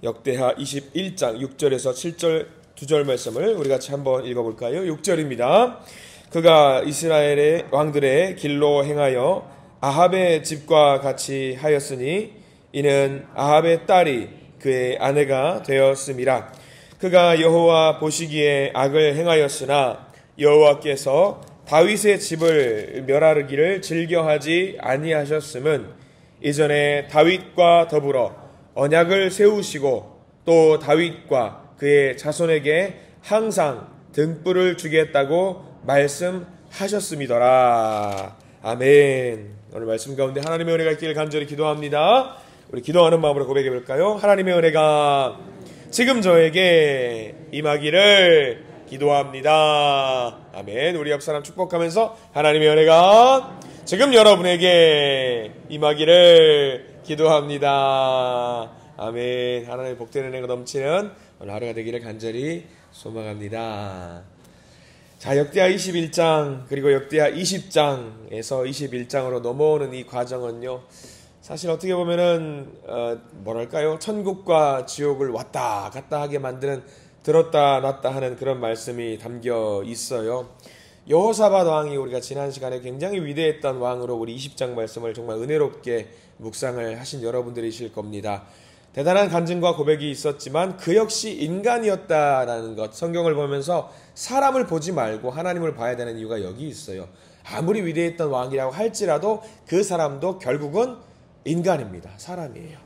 역대하 21장 6절에서 7절 두 절 말씀을 우리 같이 한번 읽어볼까요? 6절입니다. 그가 이스라엘의 왕들의 길로 행하여 아합의 집과 같이 하였으니 이는 아합의 딸이 그의 아내가 되었음이라. 그가 여호와 보시기에 악을 행하였으나 여호와께서 다윗의 집을 멸하기를 즐겨하지 아니하셨음은 이전에 다윗과 더불어 언약을 세우시고 또 다윗과 그의 자손에게 항상 등불을 주겠다고 말씀하셨음이더라. 아멘. 오늘 말씀 가운데 하나님의 은혜가 있기를 간절히 기도합니다. 우리 기도하는 마음으로 고백해 볼까요? 하나님의 은혜가 지금 저에게 임하기를 기도합니다. 아멘. 우리 옆 사람 축복하면서 하나님의 은혜가 지금 여러분에게 임하기를 기도합니다. 아멘. 하나님의 복된 은혜가 넘치는 오늘 하루가 되기를 간절히 소망합니다. 자, 역대하 21장 그리고 역대하 20장에서 21장으로 넘어오는 이 과정은요, 사실 어떻게 보면은 뭐랄까요, 천국과 지옥을 왔다 갔다 하게 만드는, 들었다 놨다 하는 그런 말씀이 담겨 있어요. 여호사밧 왕이 우리가 지난 시간에 굉장히 위대했던 왕으로 우리 20장 말씀을 정말 은혜롭게 묵상을 하신 여러분들이실 겁니다. 대단한 간증과 고백이 있었지만 그 역시 인간이었다라는 것, 성경을 보면서 사람을 보지 말고 하나님을 봐야 되는 이유가 여기 있어요. 아무리 위대했던 왕이라고 할지라도 그 사람도 결국은 인간입니다. 사람이에요.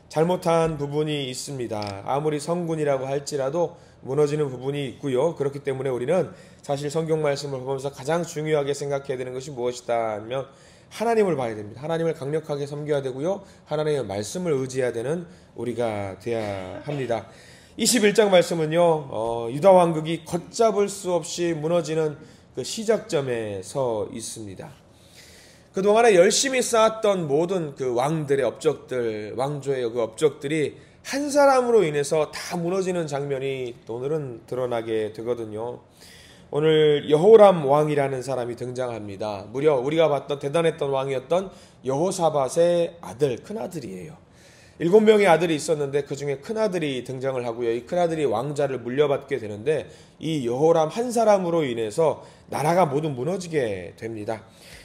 잘못한 부분이 있습니다. 아무리 성군이라고 할지라도 무너지는 부분이 있고요. 그렇기 때문에 우리는 사실 성경 말씀을 보면서 가장 중요하게 생각해야 되는 것이 무엇이다 하면 하나님을 봐야 됩니다. 하나님을 강력하게 섬겨야 되고요. 하나님의 말씀을 의지해야 되는 우리가 돼야 합니다. 21장 말씀은요, 유다 왕국이 걷잡을 수 없이 무너지는 그 시작점에 서 있습니다. 그동안에 열심히 쌓았던 모든 그 왕들의 업적들, 왕조의 그 업적들이 한 사람으로 인해서 다 무너지는 장면이 오늘은 드러나게 되거든요. 오늘 여호람 왕이라는 사람이 등장합니다. 무려 우리가 봤던 대단했던 왕이었던 여호사밧의 아들, 큰아들이에요. 7명의 아들이 있었는데 그 중에 큰아들이 등장을 하고요. 이 큰아들이 왕자를 물려받게 되는데 이 여호람 한 사람으로 인해서 나라가 모두 무너지게 됩니다.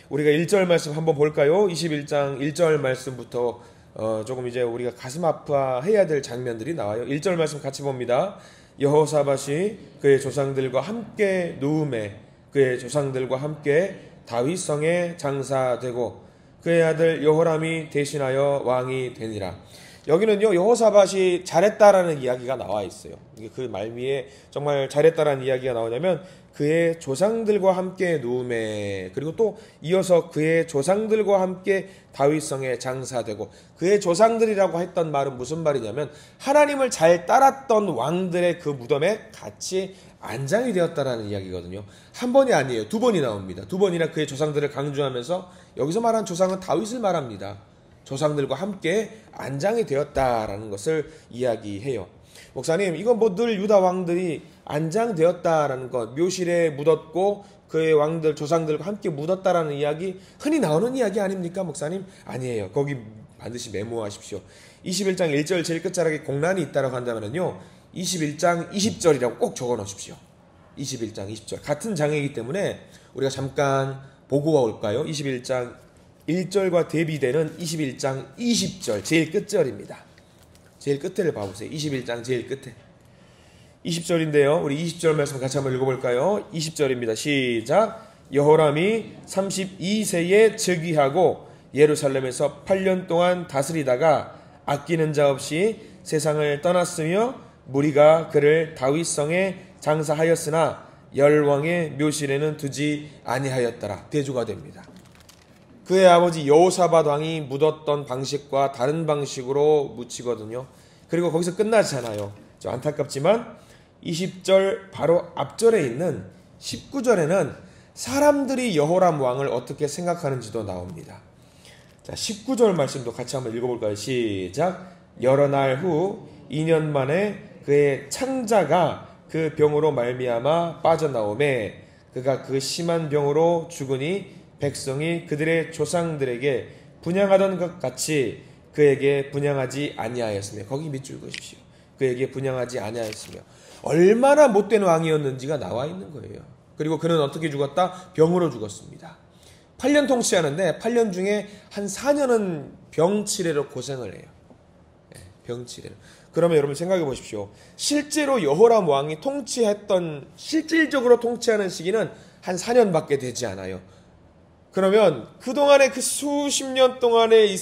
우리가 1절 말씀 한번 볼까요? 21장 1절 말씀부터 조금 이제 우리가 가슴 아파해야 될 장면들이 나와요. 1절 말씀 같이 봅니다. 여호사밧이 그의 조상들과 함께 누움에 그의 조상들과 함께 다윗성에 장사되고 그의 아들 여호람이 대신하여 왕이 되니라. 여기는요, 여호사밧이 잘했다라는 이야기가 나와 있어요. 그 말미에 정말 잘했다라는 이야기가 나오냐면 그의 조상들과 함께 누움에, 그리고 또 이어서 그의 조상들과 함께 다윗성에 장사되고, 그의 조상들이라고 했던 말은 무슨 말이냐면 하나님을 잘 따랐던 왕들의 그 무덤에 같이 안장이 되었다라는 이야기거든요. 한 번이 아니에요. 두 번이 나옵니다. 두 번이나 그의 조상들을 강조하면서 여기서 말한 조상은 다윗을 말합니다. 조상들과 함께 안장이 되었다라는 것을 이야기해요. 목사님, 이건 뭐 늘 유다 왕들이 안장되었다라는 것, 묘실에 묻었고 그의 왕들, 조상들과 함께 묻었다라는 이야기, 흔히 나오는 이야기 아닙니까, 목사님? 아니에요. 거기 반드시 메모하십시오. 21장 1절 제일 끝자락에 공란이 있다고 한다면요, 21장 20절이라고 꼭 적어 놓으십시오. 21장 20절. 같은 장이기 때문에 우리가 잠깐 보고 올까요? 21장 1절과 대비되는 21장 20절, 제일 끝절입니다. 제일 끝을 봐보세요. 21장 제일 끝에. 20절인데요. 우리 20절 말씀 같이 한번 읽어볼까요? 20절입니다. 시작. 여호람이 32세에 즉위하고 예루살렘에서 8년 동안 다스리다가 아끼는 자 없이 세상을 떠났으며 무리가 그를 다윗성에 장사하였으나 열왕의 묘실에는 두지 아니하였더라. 대조가 됩니다. 그의 아버지 여호사밧 왕이 묻었던 방식과 다른 방식으로 묻히거든요. 그리고 거기서 끝나지 않아요. 좀 안타깝지만 20절 바로 앞절에 있는 19절에는 사람들이 여호람 왕을 어떻게 생각하는지도 나옵니다. 자, 19절 말씀도 같이 한번 읽어볼까요? 시작. 여러 날 후 2년 만에 그의 창자가 그 병으로 말미암아 빠져나오매 그가 그 심한 병으로 죽으니 백성이 그들의 조상들에게 분향하던 것 같이 그에게 분향하지 아니하였으며, 거기 밑줄 그으십시오. 그에게 분향하지 아니하였으며 얼마나 못된 왕이었는지가 나와 있는 거예요. 그리고 그는 어떻게 죽었다? 병으로 죽었습니다. 8년 통치하는데 8년 중에 한 4년은 병치레로 고생을 해요. 병치레로. 그러면 여러분 생각해 보십시오. 실제로 여호람 왕이 실질적으로 통치하는 시기는 한 4년밖에 되지 않아요. 그러면 그동안의 그 수십 년 동안의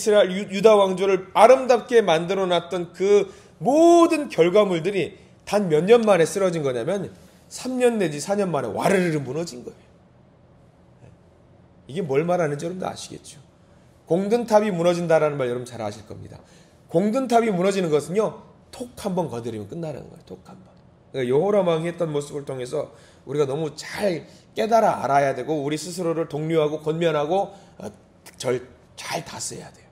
유다 왕조를 아름답게 만들어 놨던 그 모든 결과물들이 단 몇 년 만에 쓰러진 거냐면 3년 내지 4년 만에 와르르 무너진 거예요. 이게 뭘 말하는지 여러분도 아시겠죠? 공든탑이 무너진다라는 말 여러분 잘 아실 겁니다. 공든탑이 무너지는 것은요, 톡 한번 건드리면 끝나는 거예요. 톡 한번. 그러니까 여호람 왕이 했던 모습을 통해서 우리가 너무 잘 깨달아 알아야 되고 우리 스스로를 독려하고 권면하고 잘 다스려야 돼요.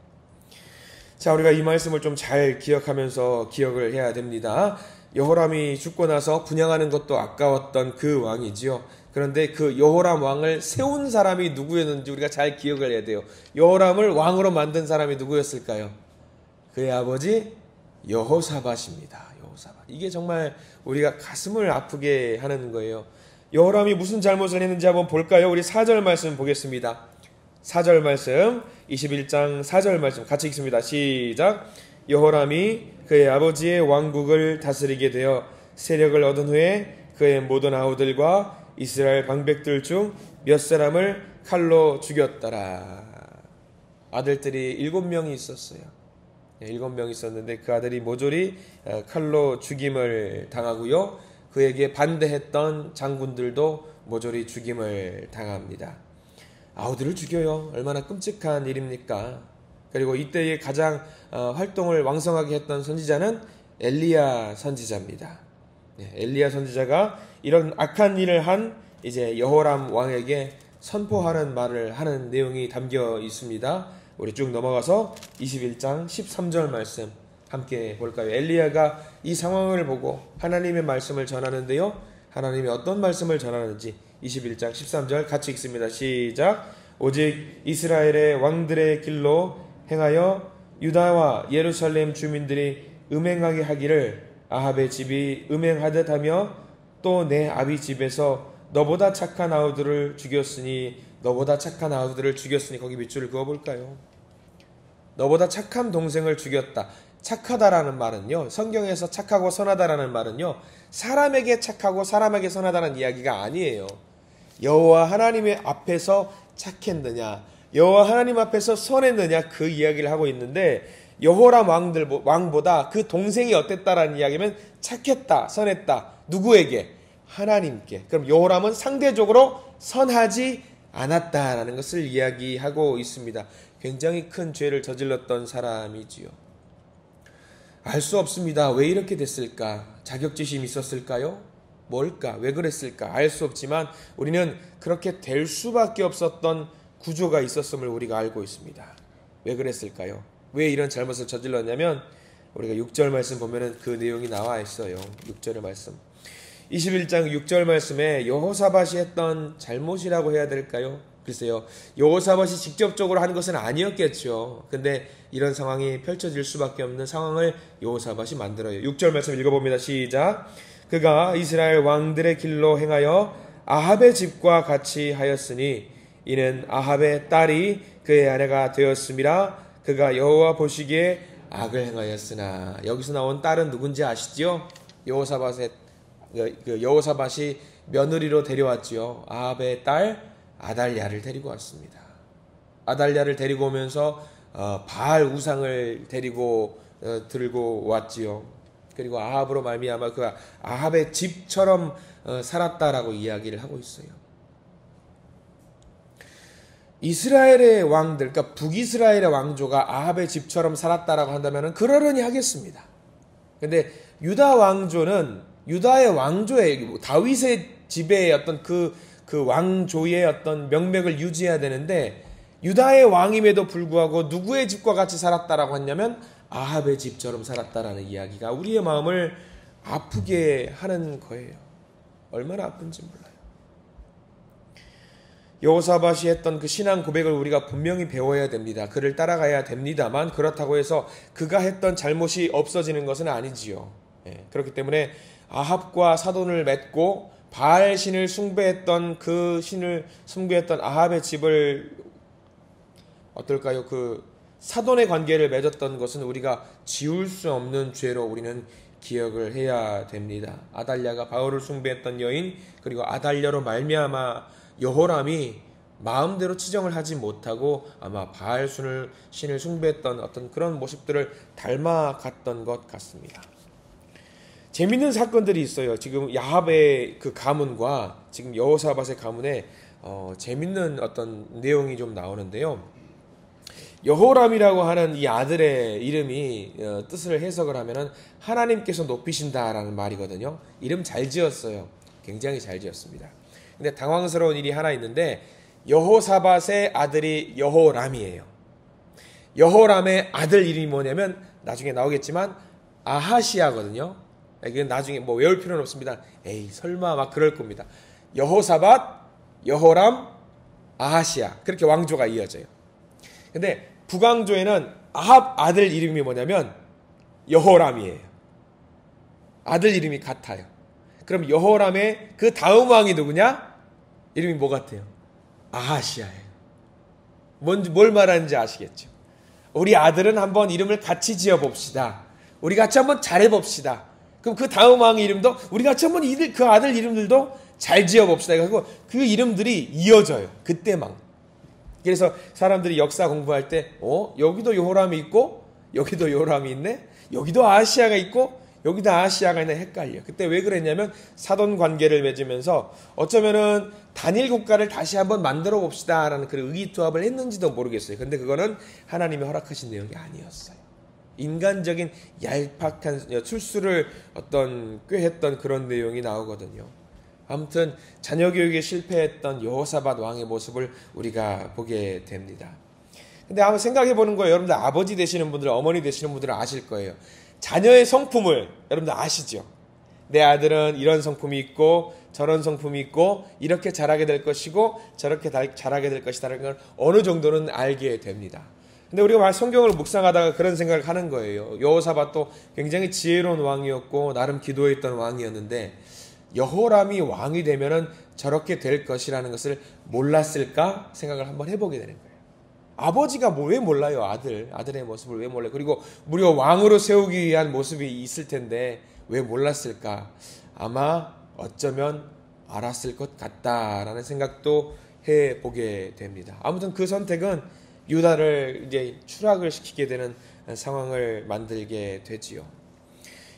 자, 우리가 이 말씀을 좀 잘 기억하면서 기억을 해야 됩니다. 여호람이 죽고 나서 분향하는 것도 아까웠던 그 왕이지요. 그런데 그 여호람 왕을 세운 사람이 누구였는지 우리가 잘 기억을 해야 돼요. 여호람을 왕으로 만든 사람이 누구였을까요? 그의 아버지 여호사밧입니다. 여호사밧. 이게 정말 우리가 가슴을 아프게 하는 거예요. 여호람이 무슨 잘못을 했는지 한번 볼까요? 우리 4절 말씀 보겠습니다. 4절 말씀, 21장 4절 말씀 같이 읽습니다. 시작. 여호람이 그의 아버지의 왕국을 다스리게 되어 세력을 얻은 후에 그의 모든 아우들과 이스라엘 방백들 중 몇 사람을 칼로 죽였더라. 아들들이 7명이 있었어요. 7명이 있었는데 그 아들이 모조리 칼로 죽임을 당하고요. 그에게 반대했던 장군들도 모조리 죽임을 당합니다. 아우들을 죽여요. 얼마나 끔찍한 일입니까? 그리고 이때에 가장 활동을 왕성하게 했던 선지자는 엘리야 선지자입니다. 엘리야 선지자가 이런 악한 일을 한 이제 여호람 왕에게 선포하는 말을 하는 내용이 담겨 있습니다. 우리 쭉 넘어가서 21장 13절 말씀 함께 볼까요? 엘리야가 이 상황을 보고 하나님의 말씀을 전하는데요. 하나님이 어떤 말씀을 전하는지 21장 13절 같이 읽습니다. 시작. 오직 이스라엘의 왕들의 길로 행하여 유다와 예루살렘 주민들이 음행하게 하기를 아합의 집이 음행하듯 하며 또 내 아비 집에서 너보다 착한 아우들을 죽였으니 거기 밑줄을 그어볼까요? 너보다 착한 동생을 죽였다. 착하다라는 말은요, 성경에서 착하고 선하다라는 말은요, 사람에게 착하고 사람에게 선하다는 이야기가 아니에요. 여호와 하나님의 앞에서 착했느냐, 여호와 하나님 앞에서 선했느냐, 그 이야기를 하고 있는데 여호람 왕보다 그 동생이 어땠다라는 이야기면 착했다, 선했다. 누구에게? 하나님께. 그럼 여호람은 상대적으로 선하지 않았다라는 것을 이야기하고 있습니다. 굉장히 큰 죄를 저질렀던 사람이지요. 알 수 없습니다. 왜 이렇게 됐을까? 자격지심이 있었을까요? 뭘까? 왜 그랬을까? 알 수 없지만 우리는 그렇게 될 수밖에 없었던 구조가 있었음을 우리가 알고 있습니다. 왜 그랬을까요? 왜 이런 잘못을 저질렀냐면 우리가 6절 말씀 보면은 그 내용이 나와 있어요. 6절의 말씀. 21장 6절 말씀에 여호사밧이 했던 잘못이라고 해야 될까요? 글쎄요. 여호사밧이 직접적으로 한 것은 아니었겠죠. 근데 이런 상황이 펼쳐질 수밖에 없는 상황을 여호사밧이 만들어요. 6절 말씀 읽어봅니다. 시작. 그가 이스라엘 왕들의 길로 행하여 아합의 집과 같이 하였으니 이는 아합의 딸이 그의 아내가 되었음이라. 그가 여호와 보시기에 악을 행하였으나. 여기서 나온 딸은 누군지 아시죠? 여호사밧이 며느리로 데려왔지요. 아합의 딸 아달랴를 데리고 왔습니다. 아달랴를 데리고 오면서 바알 우상을 데리고 들고 왔지요. 그리고 아합으로 말미암아 그 아합의 집처럼 살았다라고 이야기를 하고 있어요. 이스라엘의 왕들, 그러니까 북이스라엘의 왕조가 아합의 집처럼 살았다라고 한다면 그러려니 하겠습니다. 근데 유다 왕조는 유다의 왕조의 다윗의 집의 어떤 그 왕조의 어떤 명맥을 유지해야 되는데 유다의 왕임에도 불구하고 누구의 집과 같이 살았다라고 했냐면 아합의 집처럼 살았다라는 이야기가 우리의 마음을 아프게 하는 거예요. 얼마나 아픈지 몰라요. 여호사밧이 했던 그 신앙 고백을 우리가 분명히 배워야 됩니다. 그를 따라가야 됩니다만 그렇다고 해서 그가 했던 잘못이 없어지는 것은 아니지요. 그렇기 때문에 아합과 사돈을 맺고 바알 신을 숭배했던 그 신을 숭배했던 아합의 집을 어떨까요? 그 사돈의 관계를 맺었던 것은 우리가 지울 수 없는 죄로 우리는 기억을 해야 됩니다. 아달랴가 바울을 숭배했던 여인, 그리고 아달랴로 말미암아 여호람이 마음대로 치정을 하지 못하고 아마 바알 신을 숭배했던 어떤 그런 모습들을 닮아갔던 것 같습니다. 재밌는 사건들이 있어요. 지금 야합의 그 가문과 지금 여호사밧의 가문에 재밌는 어떤 내용이 좀 나오는데요. 여호람이라고 하는 이 아들의 이름이 뜻을 해석을 하면은 하나님께서 높이신다라는 말이거든요. 이름 잘 지었어요. 굉장히 잘 지었습니다. 근데 당황스러운 일이 하나 있는데 여호사밧의 아들이 여호람이에요. 여호람의 아들 이름이 뭐냐면 나중에 나오겠지만 아하시아거든요. 이건 나중에 뭐 외울 필요는 없습니다. 에이 설마 막 그럴 겁니다. 여호사밧, 여호람, 아하시아 그렇게 왕조가 이어져요. 근데 북왕조에는 아합 아들 이름이 뭐냐면 여호람이에요. 아들 이름이 같아요. 그럼 여호람의 그 다음 왕이 누구냐? 이름이 뭐 같아요? 아하시아예요. 뭘 말하는지 아시겠죠? 우리 아들은 한번 이름을 같이 지어봅시다. 우리 같이 한번 잘해봅시다. 그럼 그 다음 왕의 이름도 우리 같이 한번 그 아들 이름들도 잘 지어봅시다. 그리고 그 이름들이 이어져요. 그때만. 그래서 사람들이 역사 공부할 때 여기도 여호람이 있고 여기도 여호람이 있네. 여기도 아하시아가 있고 여기도 아하시아가 있네. 헷갈려. 그때 왜 그랬냐면 사돈 관계를 맺으면서 어쩌면은 단일 국가를 다시 한번 만들어 봅시다라는 그런 의기투합을 했는지도 모르겠어요. 근데 그거는 하나님이 허락하신 내용이 아니었어요. 인간적인 얄팍한 술수를 꾀했던 그런 내용이 나오거든요. 아무튼 자녀 교육에 실패했던 여호사밧 왕의 모습을 우리가 보게 됩니다. 근데 한번 생각해 보는 거예요. 여러분들 아버지 되시는 분들, 어머니 되시는 분들은 아실 거예요. 자녀의 성품을 여러분들 아시죠? 내 아들은 이런 성품이 있고 저런 성품이 있고 이렇게 자라게 될 것이고 저렇게 자라게 될 것이다라는 걸 어느 정도는 알게 됩니다. 근데 우리가 성경을 묵상하다가 그런 생각을 하는 거예요. 여호사밧도 굉장히 지혜로운 왕이었고 나름 기도했던 왕이었는데 여호람이 왕이 되면은 저렇게 될 것이라는 것을 몰랐을까 생각을 한번 해보게 되는 거예요. 아버지가 왜 몰라요? 아들의 모습을 왜 몰라요? 그리고 무려 왕으로 세우기 위한 모습이 있을 텐데 왜 몰랐을까? 아마 어쩌면 알았을 것 같다라는 생각도 해보게 됩니다. 아무튼 그 선택은 유다를 이제 추락을 시키게 되는 상황을 만들게 되지요.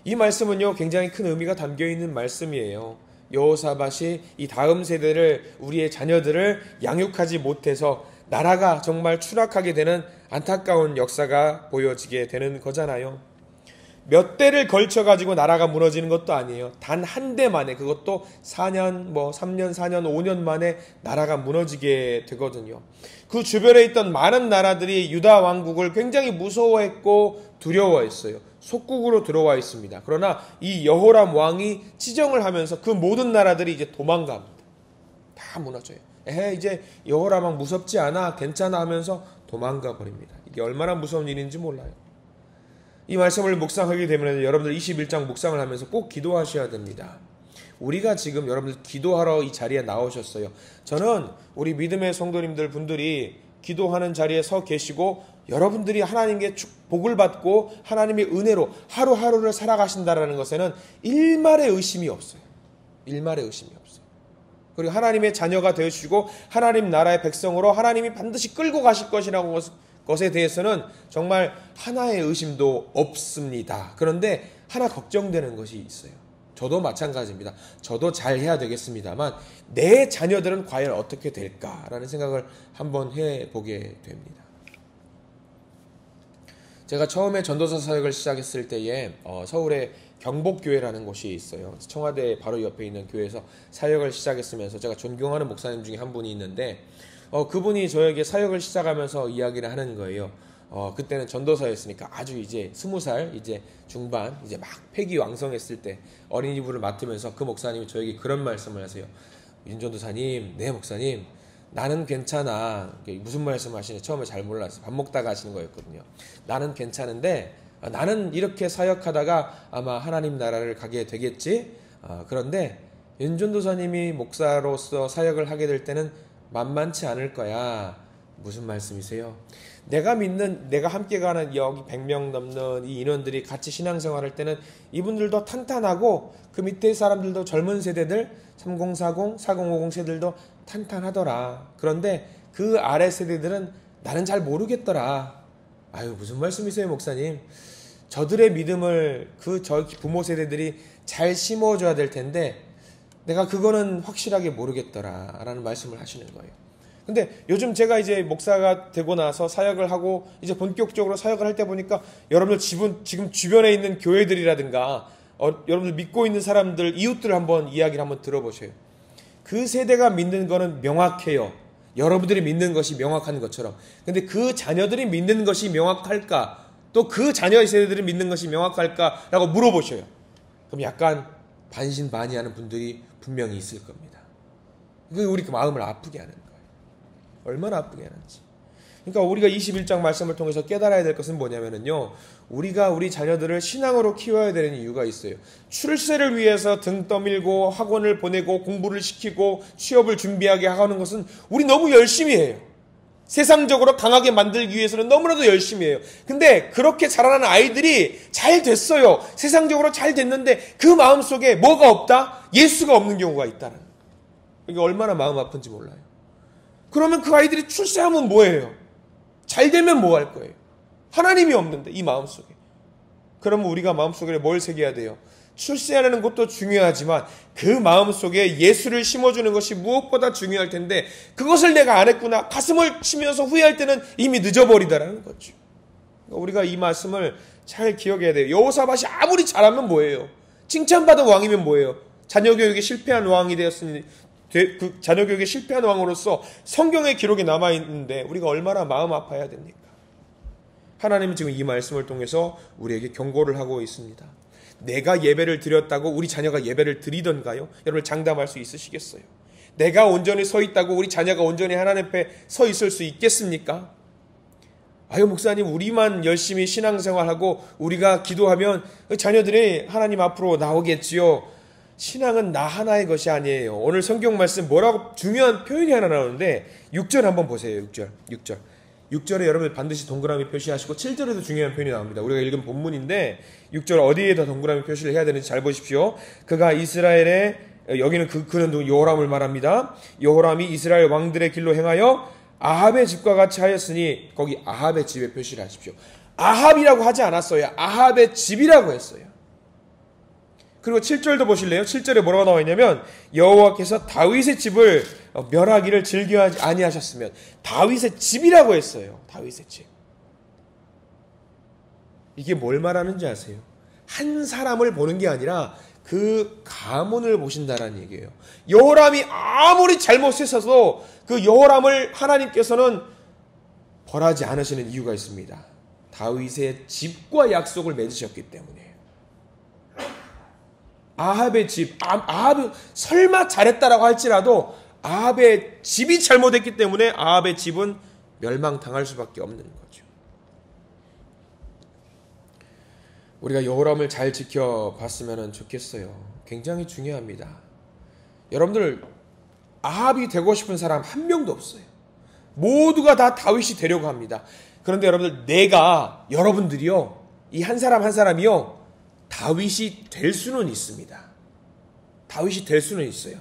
이 말씀은요, 굉장히 큰 의미가 담겨 있는 말씀이에요. 여호사밧이 이 다음 세대를, 우리의 자녀들을 양육하지 못해서 나라가 정말 추락하게 되는 안타까운 역사가 보여지게 되는 거잖아요. 몇 대를 걸쳐가지고 나라가 무너지는 것도 아니에요. 단 한 대 만에, 그것도 4년, 3년, 4년, 5년 만에 나라가 무너지게 되거든요. 그 주변에 있던 많은 나라들이 유다 왕국을 굉장히 무서워했고 두려워했어요. 속국으로 들어와 있습니다. 그러나 이 여호람 왕이 치정을 하면서 그 모든 나라들이 이제 도망갑니다. 다 무너져요. 이제 여호람 왕 무섭지 않아, 괜찮아 하면서 도망가 버립니다. 이게 얼마나 무서운 일인지 몰라요. 이 말씀을 묵상하게 되면 여러분들 21장 묵상을 하면서 꼭 기도하셔야 됩니다. 우리가 지금 여러분들 기도하러 이 자리에 나오셨어요. 저는 우리 믿음의 성도님들 분들이 기도하는 자리에 서 계시고 여러분들이 하나님께 복을 받고 하나님의 은혜로 하루하루를 살아가신다라는 것에는 일말의 의심이 없어요. 일말의 의심이 없어요. 그리고 하나님의 자녀가 되시고 하나님 나라의 백성으로 하나님이 반드시 끌고 가실 것이라는 것에 대해서는 정말 하나의 의심도 없습니다. 그런데 하나 걱정되는 것이 있어요. 저도 마찬가지입니다. 저도 잘해야 되겠습니다만 내 자녀들은 과연 어떻게 될까라는 생각을 한번 해보게 됩니다. 제가 처음에 전도사 사역을 시작했을 때에 서울에 경복교회라는 곳이 있어요. 청와대 바로 옆에 있는 교회에서 사역을 시작했으면서 제가 존경하는 목사님 중에 한 분이 있는데 그분이 저에게 사역을 시작하면서 이야기를 하는 거예요. 그때는 전도사였으니까 아주 이제 20살 이제 중반 이제 막 패기왕성했을 때 어린이부를 맡으면서 그 목사님이 저에게 그런 말씀을 하세요. 윤전도사님, 네 목사님, 나는 괜찮아. 무슨 말씀 하시는지 처음에 잘 몰랐어요. 밥 먹다가 하시는 거였거든요. 나는 괜찮은데 나는 이렇게 사역하다가 아마 하나님 나라를 가게 되겠지. 그런데 윤전도사님이 목사로서 사역을 하게 될 때는 만만치 않을 거야. 무슨 말씀이세요? 내가 함께 가는 여기 100명 넘는 이 인원들이 같이 신앙생활할 때는 이분들도 탄탄하고 그 밑에 사람들도 젊은 세대들 3040, 4050 세대들도 탄탄하더라. 그런데 그 아래 세대들은 나는 잘 모르겠더라. 아유, 무슨 말씀이세요, 목사님? 저들의 믿음을 저 부모 세대들이 잘 심어줘야 될 텐데 내가 그거는 확실하게 모르겠더라 라는 말씀을 하시는 거예요. 근데 요즘 제가 이제 목사가 되고 나서 사역을 하고 이제 본격적으로 사역을 할 때 보니까 여러분들 지금 주변에 있는 교회들이라든가 여러분들 믿고 있는 사람들, 이웃들 이야기를 한번 들어보세요. 그 세대가 믿는 거는 명확해요. 여러분들이 믿는 것이 명확한 것처럼. 근데 그 자녀들이 믿는 것이 명확할까? 또 그 자녀의 세대들이 믿는 것이 명확할까? 라고 물어보셔요. 그럼 약간 반신반의하는 분들이 분명히 있을 겁니다. 그게 우리 그 마음을 아프게 하는 거예요. 얼마나 아프게 하는지. 그러니까 우리가 21장 말씀을 통해서 깨달아야 될 것은 뭐냐면요, 우리가 우리 자녀들을 신앙으로 키워야 되는 이유가 있어요. 출세를 위해서 등 떠밀고 학원을 보내고 공부를 시키고 취업을 준비하게 하는 것은 우리 너무 열심히 해요. 세상적으로 강하게 만들기 위해서는 너무나도 열심히 해요. 근데 그렇게 자라는 아이들이 잘 됐어요. 세상적으로 잘 됐는데 그 마음속에 뭐가 없다? 예수가 없는 경우가 있다는 거예요. 이게 얼마나 마음 아픈지 몰라요. 그러면 그 아이들이 출세하면 뭐예요? 잘 되면 뭐 할 거예요? 하나님이 없는데 이 마음속에. 그러면 우리가 마음속에 뭘 새겨야 돼요? 출세하는 것도 중요하지만 그 마음속에 예수를 심어주는 것이 무엇보다 중요할 텐데 그것을 내가 안 했구나 가슴을 치면서 후회할 때는 이미 늦어버리다라는 거죠. 우리가 이 말씀을 잘 기억해야 돼요. 여호사밧이 아무리 잘하면 뭐예요? 칭찬받은 왕이면 뭐예요? 자녀 교육에 실패한 왕이 되었으니 그 자녀 교육에 실패한 왕으로서 성경의 기록이 남아있는데 우리가 얼마나 마음 아파야 됩니까? 하나님은 지금 이 말씀을 통해서 우리에게 경고를 하고 있습니다. 내가 예배를 드렸다고 우리 자녀가 예배를 드리던가요? 여러분 장담할 수 있으시겠어요? 내가 온전히 서 있다고 우리 자녀가 온전히 하나님 앞에 서 있을 수 있겠습니까? 아유, 목사님, 우리만 열심히 신앙생활하고 우리가 기도하면 자녀들이 하나님 앞으로 나오겠지요. 신앙은 나 하나의 것이 아니에요. 오늘 성경 말씀 뭐라고 중요한 표현이 하나 나오는데 6절 한번 보세요. 6절에 여러분 반드시 동그라미 표시하시고 7절에도 중요한 표현이 나옵니다. 우리가 읽은 본문인데 6절 어디에다 동그라미 표시를 해야 되는지 잘 보십시오. 그가 이스라엘의 여기는 그는 여호람을 말합니다. 여호람이 이스라엘 왕들의 길로 행하여 아합의 집과 같이 하였으니 거기 아합의 집에 표시를 하십시오. 아합이라고 하지 않았어요. 아합의 집이라고 했어요. 그리고 7절도 보실래요? 7절에 뭐라고 나와 있냐면 여호와께서 다윗의 집을 멸하기를 즐겨 아니하셨으면 다윗의 집이라고 했어요. 다윗의 집. 이게 뭘 말하는지 아세요? 한 사람을 보는 게 아니라 그 가문을 보신다라는 얘기예요. 여호람이 아무리 잘못했어도 그 여호람을 하나님께서는 벌하지 않으시는 이유가 있습니다. 다윗의 집과 약속을 맺으셨기 때문에. 아합의 집, 아합이 설마 잘했다라고 할지라도 아합의 집이 잘못했기 때문에 아합의 집은 멸망당할 수밖에 없는 거죠. 우리가 여호람을 잘 지켜봤으면 좋겠어요. 굉장히 중요합니다. 여러분들 아합이 되고 싶은 사람 한 명도 없어요. 모두가 다 다윗이 되려고 합니다. 그런데 여러분들 여러분들이요, 이 한 사람 한 사람이요, 다윗이 될 수는 있습니다. 다윗이 될 수는 있어요.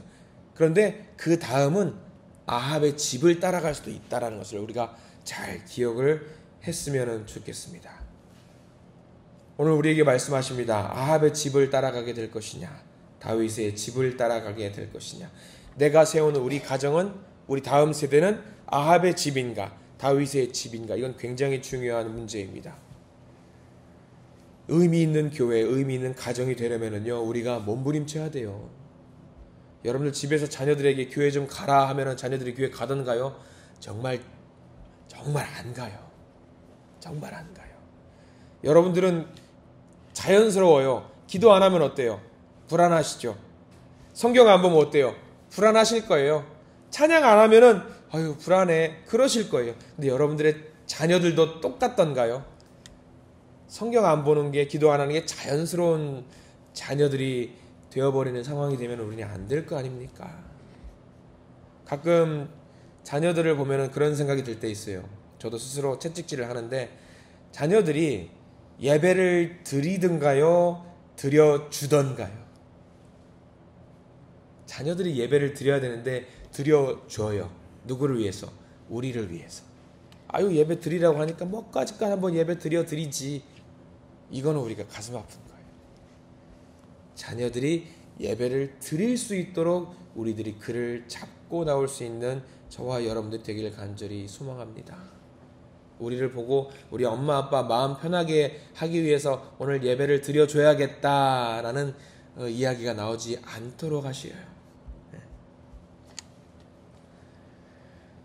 그런데 그 다음은 아합의 집을 따라갈 수도 있다는 것을 우리가 잘 기억을 했으면 좋겠습니다. 오늘 우리에게 말씀하십니다. 아합의 집을 따라가게 될 것이냐, 다윗의 집을 따라가게 될 것이냐. 내가 세우는 우리 가정은, 우리 다음 세대는 아합의 집인가 다윗의 집인가, 이건 굉장히 중요한 문제입니다. 의미 있는 교회, 의미 있는 가정이 되려면은요, 우리가 몸부림쳐야 돼요. 여러분들 집에서 자녀들에게 교회 좀 가라 하면은 자녀들이 교회 가던가요? 정말 안 가요. 정말 안 가요. 여러분들은 자연스러워요. 기도 안 하면 어때요? 불안하시죠? 성경 안 보면 어때요? 불안하실 거예요. 찬양 안 하면은 아유 불안해 그러실 거예요. 근데 여러분들의 자녀들도 똑같던가요? 성경 안 보는 게, 기도 안 하는 게 자연스러운 자녀들이 되어버리는 상황이 되면 우리는 안 될 거 아닙니까? 가끔 자녀들을 보면 그런 생각이 들 때 있어요. 저도 스스로 채찍질을 하는데, 자녀들이 예배를 드리든가요, 드려주던가요? 자녀들이 예배를 드려야 되는데 드려줘요. 누구를 위해서? 우리를 위해서. 아유, 예배 드리라고 하니까 뭐까짓까 한번 예배 드리지. 이거는 우리가 가슴 아픈 거예요. 자녀들이 예배를 드릴 수 있도록 우리들이 그를 잡고 나올 수 있는 저와 여러분들 되기를 간절히 소망합니다. 우리를 보고 우리 엄마 아빠 마음 편하게 하기 위해서 오늘 예배를 드려줘야겠다라는 이야기가 나오지 않도록 하셔요.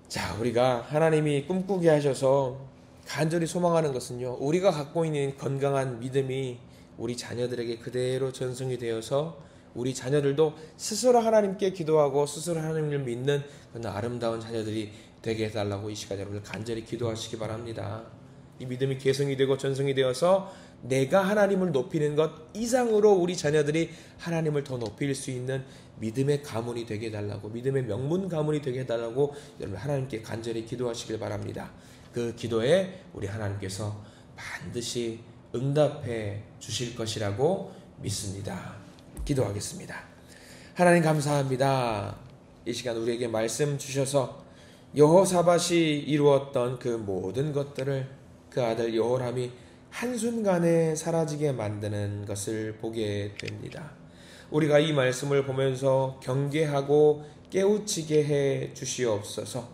자, 우리가 하나님이 꿈꾸게 하셔서 간절히 소망하는 것은요, 우리가 갖고 있는 건강한 믿음이 우리 자녀들에게 그대로 전승이 되어서 우리 자녀들도 스스로 하나님께 기도하고 스스로 하나님을 믿는 그런 아름다운 자녀들이 되게 해달라고 이 시간에 여러분들 간절히 기도하시기 바랍니다. 이 믿음이 계승이 되고 전승이 되어서 내가 하나님을 높이는 것 이상으로 우리 자녀들이 하나님을 더 높일 수 있는 믿음의 가문이 되게 해달라고, 믿음의 명문 가문이 되게 해달라고 여러분 하나님께 간절히 기도하시길 바랍니다. 그 기도에 우리 하나님께서 반드시 응답해 주실 것이라고 믿습니다. 기도하겠습니다. 하나님 감사합니다. 이 시간 우리에게 말씀 주셔서 여호사밧이 이루었던 그 모든 것들을 그 아들 여호람이 한순간에 사라지게 만드는 것을 보게 됩니다. 우리가 이 말씀을 보면서 경계하고 깨우치게 해 주시옵소서.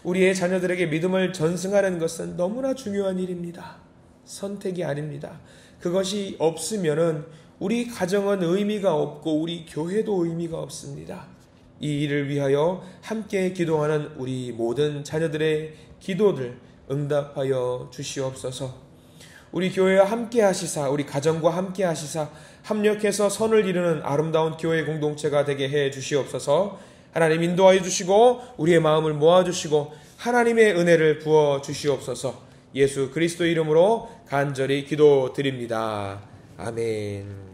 우리의 자녀들에게 믿음을 전승하는 것은 너무나 중요한 일입니다. 선택이 아닙니다. 그것이 없으면은 우리 가정은 의미가 없고 우리 교회도 의미가 없습니다. 이 일을 위하여 함께 기도하는 우리 모든 자녀들의 기도들 응답하여 주시옵소서. 우리 교회와 함께 하시사, 우리 가정과 함께 하시사, 합력해서 선을 이루는 아름다운 교회 공동체가 되게 해 주시옵소서. 하나님 인도하여 주시고 우리의 마음을 모아주시고 하나님의 은혜를 부어 주시옵소서. 예수 그리스도 이름으로 간절히 기도드립니다. 아멘.